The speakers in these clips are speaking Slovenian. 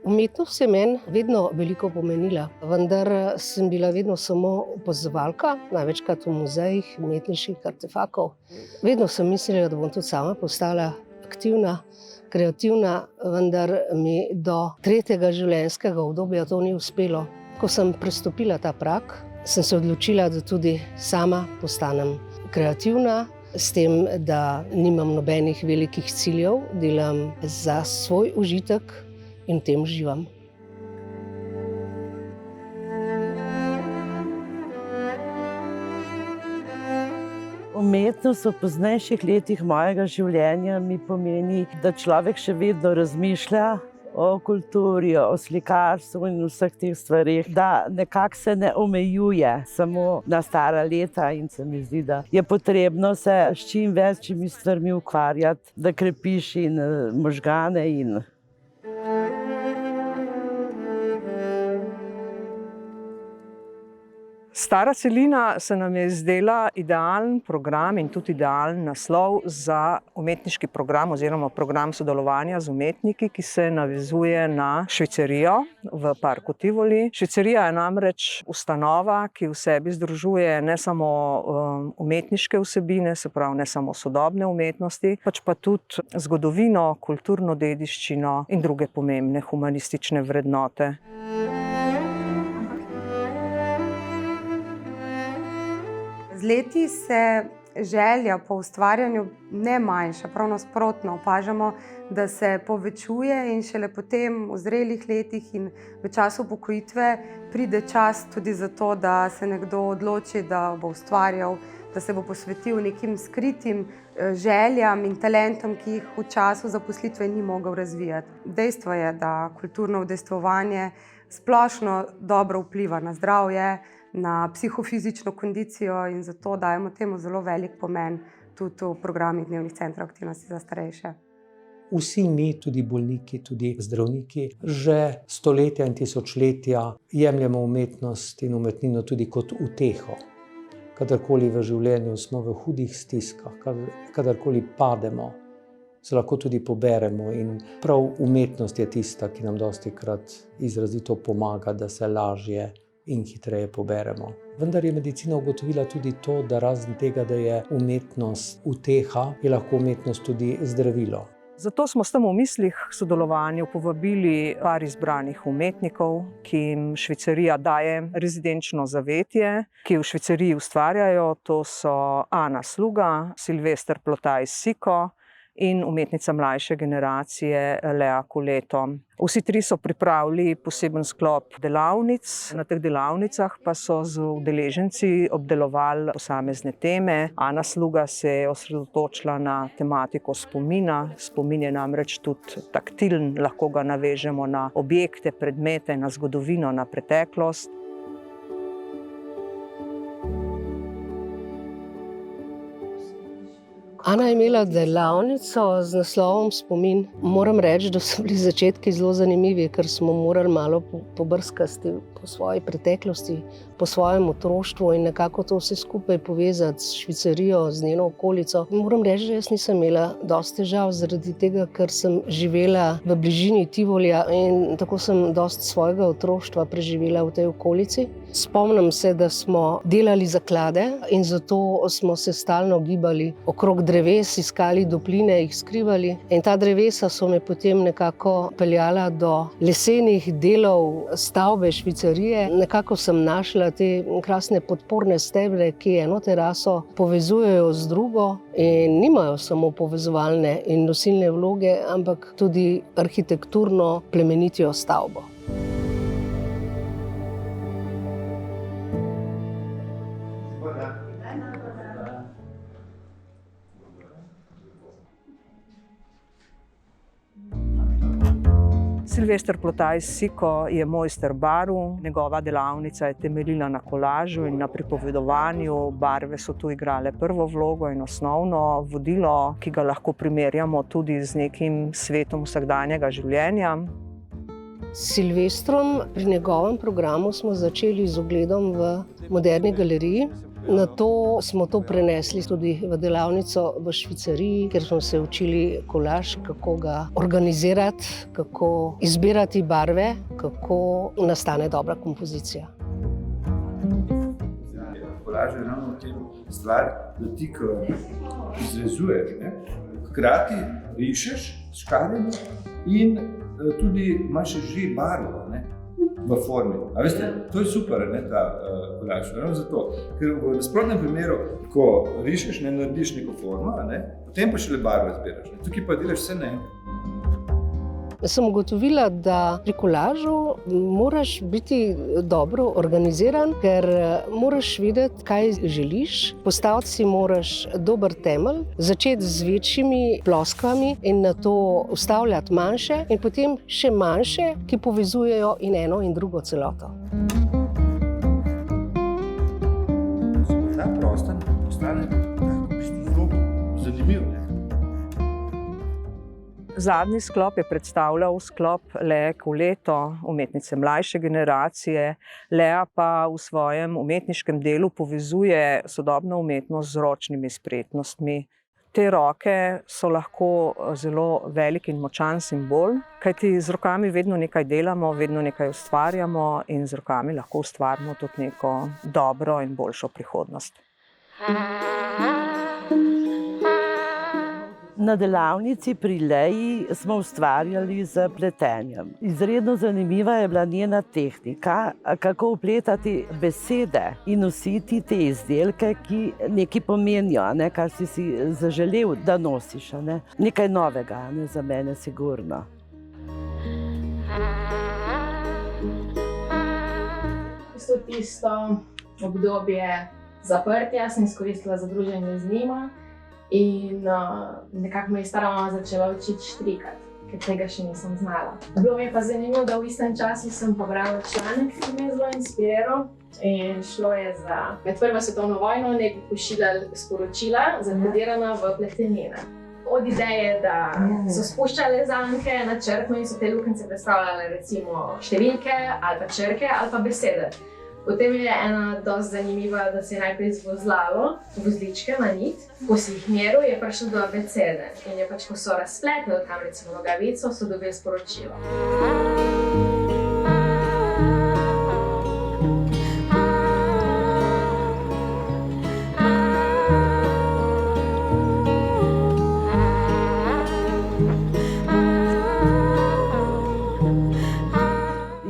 Umetnost je meni vedno veliko pomenila, vendar sem bila vedno samo opazovalka, največkrat v muzejih umetniških artefaktov. Vedno sem mislila, da bom tudi sama postala aktivna, kreativna, vendar mi do 3. življenjskega obdobja to ni uspelo. Ko sem prestopila ta prag, sem se odločila, da tudi sama postanem kreativna, s tem, da nimam nobenih velikih ciljev, delam za svoj užitek in v tem uživam. Umetnost v poznejših letih mojega življenja mi pomeni, da človek še vedno razmišlja o kulturi, o slikarstvu in vseh teh stvarih, da nekako se ne omejuje samo na stara leta in se mi zdi, da je potrebno se s čim večjimi stvarmi ukvarjati, da krepiš in možgane in Stara celina se nam je zdela idealen program in tudi idealen naslov za umetniški program oziroma program sodelovanja z umetniki, ki se navezuje na švicerijo v parku Tivoli. Švicerija je namreč ustanova, ki v sebi združuje ne samo umetniške vsebine, se pravi ne samo sodobne umetnosti, pač pa tudi zgodovino, kulturno dediščino in druge pomembne humanistične vrednote. Z leti se želja po ustvarjanju ne manjša, prav nasprotno, opažamo, da se povečuje in šele potem v zrelih letih in v času upokojitve pride čas tudi za to, da se nekdo odloči, da bo ustvarjal, da se bo posvetil nekim skritim željam in talentom, ki jih v času zaposlitve ni mogel razvijati. Dejstvo je, da kulturno udejstvovanje splošno dobro vpliva na zdravje, na psihofizično kondicijo in zato dajemo temu zelo velik pomen tudi v programih dnevnih centrov aktivnosti za starejše. Vsi mi, tudi bolniki, tudi zdravniki, že stoletja in tisočletja jemljemo umetnost in umetnino tudi kot uteho. Kadarkoli v življenju smo v hudih stiskah, kadarkoli pademo, se lahko tudi poberemo in prav umetnost je tista, ki nam dostikrat izrazito pomaga, da se lažje in hitreje poberemo. Vendar je medicina ugotovila tudi to, da razen tega, da je umetnost uteha, je lahko umetnost tudi zdravilo. Zato smo s tem v mislih k sodelovanju povabili par izbranih umetnikov, ki jim Švicerija daje rezidenčno zavetje, ki v Šviceriji ustvarjajo. To so Ana Sluga, Silvester Plotajs Siko in umetnica mlajše generacije Lea Kuleto. Vsi tri so pripravili poseben sklop delavnic. Na teh delavnicah pa so z udeleženci obdelovali posamezne teme. Ana Sluga se je osredotočila na tematiko spomina. Spomin je namreč tudi taktilen, lahko ga navežemo na objekte, predmete, na zgodovino, na preteklost. Ana je imela delavnico z naslovom Spomin. Moram reči, da so bili začetki zelo zanimivi, ker smo morali malo pobrskati po svoji preteklosti, po svojem otroštvu in nekako to vse skupaj povezati s Švicerijo, z njeno okolico. Moram reči, da jaz nisem imela dosti težav zaradi tega, ker sem živela v bližini Tivolija in tako sem dosti svojega otroštva preživela v tej okolici. Spomnim se, da smo delali zaklade in zato smo se stalno gibali okrog dreves, iskali topline, jih skrivali. In ta drevesa so me potem nekako peljala do lesenih delov stavbe Švicerije. Nekako sem našla te krasne podporne stebre, ki eno teraso povezujejo z drugo in nimajo samo povezovalne in nosilne vloge, ampak tudi arhitekturno plemenitijo stavbo. Silvester Plotajs Siko je mojster barv. Njegova delavnica je temeljila na kolažu in na pripovedovanju. Barve so tu igrale prvo vlogo in osnovno vodilo, ki ga lahko primerjamo tudi z nekim svetom vsakdanjega življenja. S Silvestrom pri njegovem programu smo začeli z ogledom v Moderni galeriji. Na to smo to prenesli tudi v delavnico v Švicariji, kjer smo se učili kolaž, kako ga organizirati, kako izbirati barve, kako nastane dobra kompozicija. Kolaž je ravno v tem stvar, da ti, ko izrezuješ, hkrati rišeš s škarjami in tudi imaš že barvo v formi. A veste, to je super, ta kolaž, ravno zato. Ker v nasprotnem primeru, ko rišeš, narediš neko formo, potem pa šele barvo izbiraš. Tukaj pa delaš vse naenkrat. Sem ugotovila, da pri kolažu moraš biti dobro organiziran, ker moraš vedeti, kaj želiš. Postaviti si moraš dober temelj, začeti z večjimi ploskvami in nato vstavljati manjše in potem še manjše, ki povezujejo in eno in drugo celoto. Ta prostor postane zelo zanimiv. Zadnji sklop je predstavljal sklop Lee Couleto, umetnice mlajše generacije. Lea pa v svojem umetniškem delu povezuje sodobno umetnost z ročnimi spretnostmi. Te roke so lahko zelo velik in močan simbol, kajti z rokami vedno nekaj delamo, vedno nekaj ustvarjamo in z rokami lahko ustvarimo tudi neko dobro in boljšo prihodnost. Na delavnici pri Leji smo ustvarjali z pletenjem. Izredno zanimiva je bila njena tehnika, kako vpletati besede in nositi te izdelke, ki nekaj pomenijo, kar si zaželel, da nosiš. Nekaj novega, za mene sigurno. Tisto obdobje zaprtja sem izkoristila za druženje z njima. In nekako me je stara mama začela učiti štrikati, ker tega še nisem znala. Bilo mi je pa zanimivo, da v istem času sem pobrala članek, ki me je zelo inspiriral. In šlo je za med Prvo svetovno vojno nekaj pošiljala sporočila, zakodirana v pletenine. Od ideje, da so spuščale zanke načrtno in so te luknjice predstavljale recimo številke ali pa črke ali pa besede. Potem je ena dosti zanimiva, da se je najprej zvozlalo vozličke na nit. Ko si jih meril, je prišlo do abecede. In je ko so razpletli tam recimo nogavico, so dobili sporočilo.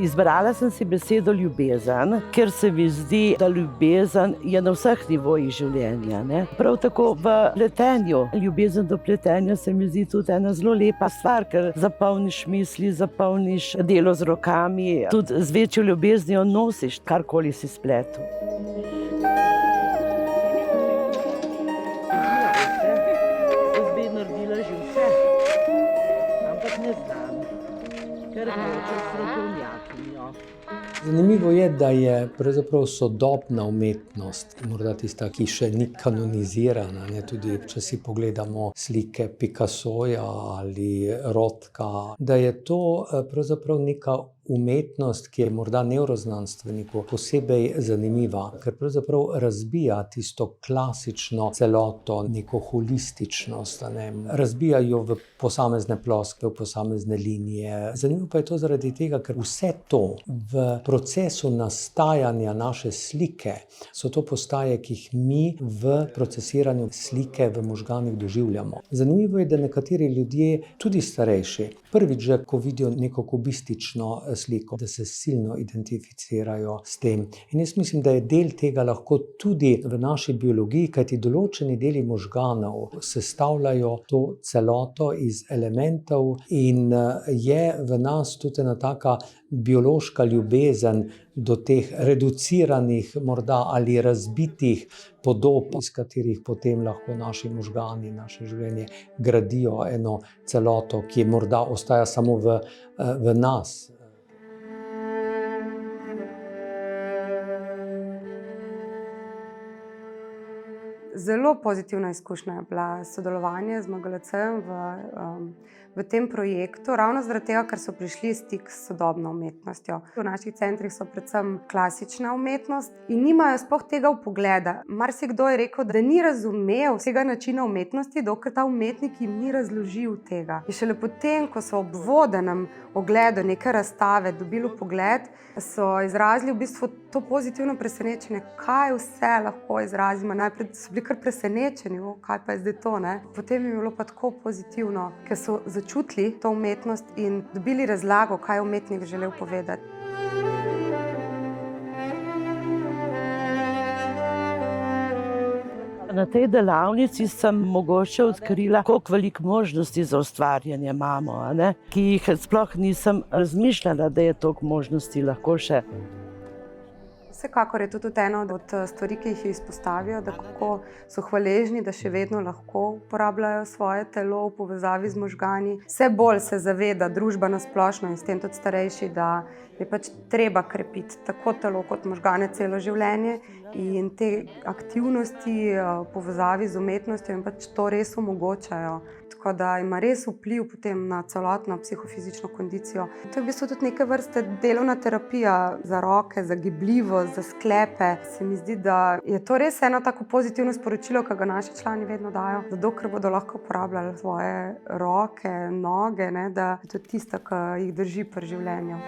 Izbrala sem si besedo ljubezen, ker se mi zdi, da ljubezen je na vseh nivojih življenja. Prav tako v pletenju. Ljubezen do pletenja se mi zdi tudi ena zelo lepa stvar, ker zapolniš misli, zapolniš delo z rokami, tudi z večjo ljubeznijo nosiš, karkoli si spletel. Jaz bi naredila že vse, ampak ne znam, ker hočem strokovnjakinjo. Zanimivo je, da je pravzaprav sodobna umetnost, morda tista, ki še ni kanonizirana, tudi če si pogledamo slike Picassoja ali Rothka, da je to pravzaprav neka umetnost, ki je morda nevroznanstveniku posebej zanimiva, ker pravzaprav razbija tisto klasično celoto, neko holističnost, razbija jo v posamezne ploskve, v posamezne linije. Zanimivo pa je to zaradi tega, ker vse to v procesu nastajanja naše slike so to postaje, ki jih mi v procesiranju slike v možganih doživljamo. Zanimivo je, da nekateri ljudje, tudi starejši, prvič, ko vidijo neko kubistično sliko, da se silno identificirajo s tem. In jaz mislim, da je del tega lahko tudi v naši biologiji, kajti določeni deli možganov sestavljajo to celoto iz elementov in je v nas tudi ena taka biološka ljubezen do teh reduciranih morda ali razbitih podob, iz katerih potem lahko naši možgani, naše življenje gradijo eno celoto, ki morda ostaja samo v nas. Zelo pozitivna izkušnja je bila sodelovanje z MGLC-jem v tem projektu, ravno zaradi tega, ker so prišli v stik s sodobno umetnostjo. V naših centrih so predvsem klasična umetnost in nimajo sploh tega vpogleda. Marsikdo je rekel, da ni razumel vsega načina umetnosti, dokler ta umetnik jim ni razložil tega. In šele potem, ko so ob vodenem ogledu neke razstave dobili vpogled, so izrazili v bistvu to pozitivno presenečenje, kaj vse lahko izrazimo. Najprej so bili kar presenečeni, kaj pa je zdaj to, ne? Potem je bilo pa tako pozitivno, ker so začutili to umetnost in dobili razlago, kaj je umetnik želel povedati. Na tej delavnici sem mogoče odkrila, koliko veliko možnosti za ustvarjanje imamo, ki jih sploh nisem razmišljala, da je toliko možnosti lahko še. Vsekakor je to tudi ena od stvari, ki jih izpostavijo, da kako so hvaležni, da še vedno lahko uporabljajo svoje telo v povezavi z možgani. Vse bolj se zaveda družba na splošno in s tem tudi starejši, da je pač treba krepiti tako telo kot možgane celo življenje in te aktivnosti v povezavi z umetnostjo jim pač to res omogočajo. Tako da ima res vpliv potem na celotno psihofizično kondicijo. To je v bistvu tudi neke vrste delovna terapija za roke, za gibljivost, za sklepe. Se mi zdi, da je to res eno tako pozitivno sporočilo, ki ga naši člani vedno dajo, da dokler bodo lahko uporabljali svoje roke, noge, da je to tisto, ki jih drži pri življenju.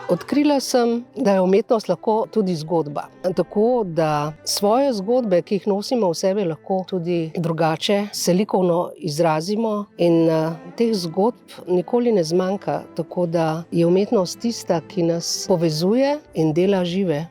Odkrila sem, da je umetnost lahko tudi zgodba. Tako da svoje zgodbe, ki jih nosimo v sebi, lahko tudi drugače se likovno izrazimo in teh zgodb nikoli ne zmanjka. Tako da je umetnost tista, ki nas povezuje in dela žive.